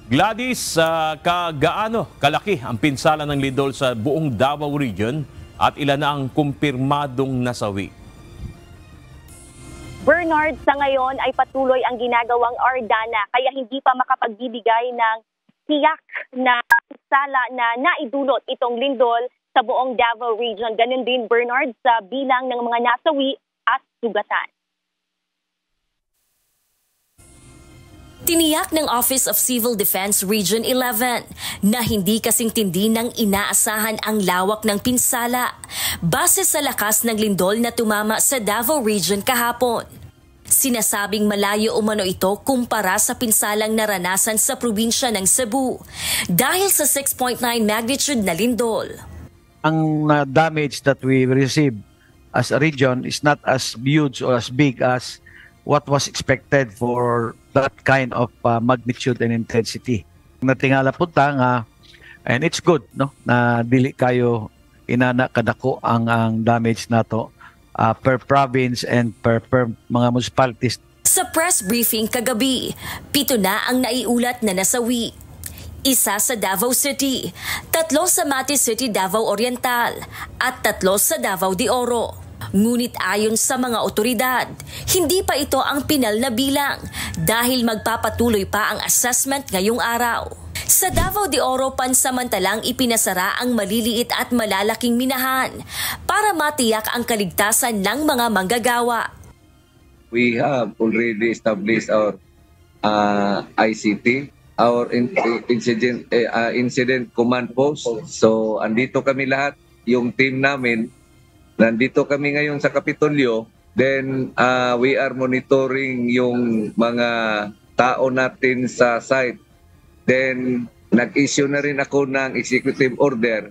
Gladys, gaano kalaki ang pinsala ng lindol sa buong Davao Region at ilan na ang kumpirmadong nasawi? Bernard, sa ngayon ay patuloy ang ginagawang ordana kaya hindi pa makapagbibigay ng tiyak na pinsala na naidulot itong lindol sa buong Davao Region. Ganun din, Bernard, sa bilang ng mga nasawi at sugatan. Tiniyak ng Office of Civil Defense Region 11 na hindi kasing tindi ng inaasahan ang lawak ng pinsala base sa lakas ng lindol na tumama sa Davao Region kahapon. Sinasabing malayo umano ito kumpara sa pinsalang naranasan sa probinsya ng Cebu dahil sa 6.9 magnitude na lindol. Ang damage that we received as a region is not as huge or as big as what was expected for that kind of magnitude and intensity. Natingala po nga, and it's good no na dili kayo inana kadako ang damage nato per province and per mga municipalities. Sa press briefing kagabi, 7 na ang naiulat na nasawi. 1 sa Davao City, 3 sa Mati City, Davao Oriental at 3 sa Davao de Oro. Ngunit ayon sa mga otoridad, hindi pa ito ang pinal na bilang dahil magpapatuloy pa ang assessment ngayong araw. Sa Davao de Oro, pansamantalang ipinasara ang maliliit at malalaking minahan para matiyak ang kaligtasan ng mga manggagawa. We have already established our ICT, our incident command post. So andito kami lahat, yung team namin. Nandito kami ngayon sa Kapitolyo, then we are monitoring yung mga tao natin sa site. Then nag-issue na rin ako ng executive order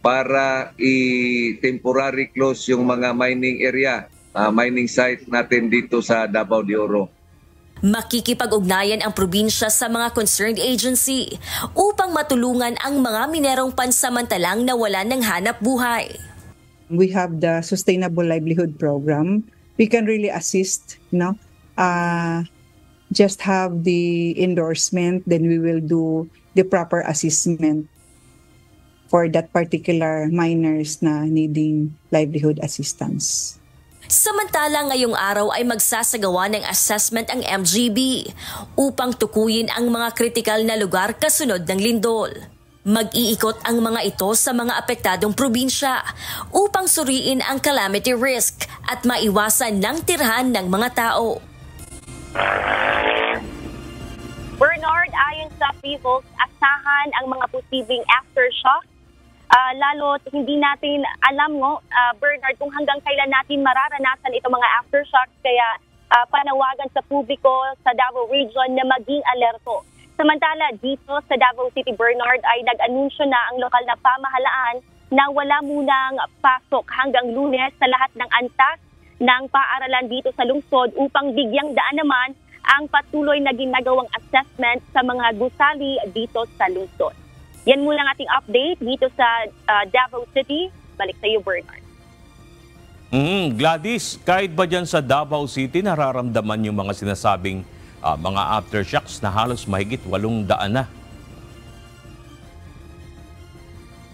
para i-temporary close yung mga mining area, mining site natin dito sa Davao de Oro. Makikipag-ugnayan ang probinsya sa mga concerned agency upang matulungan ang mga minerong pansamantalang nawalan ng hanap buhay. We have the Sustainable Livelihood Program. We can really assist, just have the endorsement, then we will do the proper assessment for that particular miners na needing livelihood assistance. Samantala ngayong araw ay magsasagawa ng assessment ang MGB upang tukuyin ang mga kritikal na lugar kasunod ng lindol. Mag-iikot ang mga ito sa mga apektadong probinsya upang suriin ang calamity risk at maiwasan ng tirhan ng mga tao. Bernard, ayon sa PHOC, asahan ang mga posibleng aftershock. Lalo hindi natin alam, Bernard, kung hanggang kailan natin mararanasan itong mga aftershocks. Kaya panawagan sa publiko sa Davao Region na maging alerto. Samantala, dito sa Davao City, Bernard, ay nag-anunsyo na ang lokal na pamahalaan na wala munang pasok hanggang Lunes sa lahat ng antas ng paaralan dito sa lungsod upang bigyang daan naman ang patuloy na ginagawang assessment sa mga gusali dito sa lungsod. Yan muna ang ating update dito sa Davao City. Balik sa iyo, Bernard. Gladys, kahit ba dyan sa Davao City nararamdaman yung mga sinasabing mga aftershocks na halos mahigit 800 na?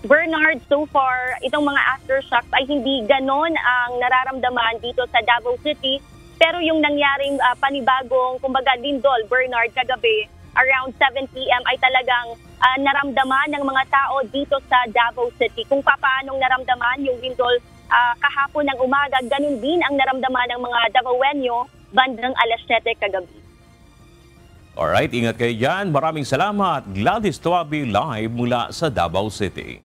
Bernard, so far, itong mga aftershocks ay hindi ganon ang nararamdaman dito sa Davao City. Pero yung nangyaring panibagong, kumbaga, lindol, Bernard, kagabi, around 7 p.m. ay talagang naramdaman ng mga tao dito sa Davao City. Kung paanong naramdaman yung lindol kahapon ng umaga, ganun din ang naramdaman ng mga Davaoenyo bandang alas 7 kagabi. Alright, ingat kayo dyan. Maraming salamat. Gladys Tuabi live mula sa Davao City.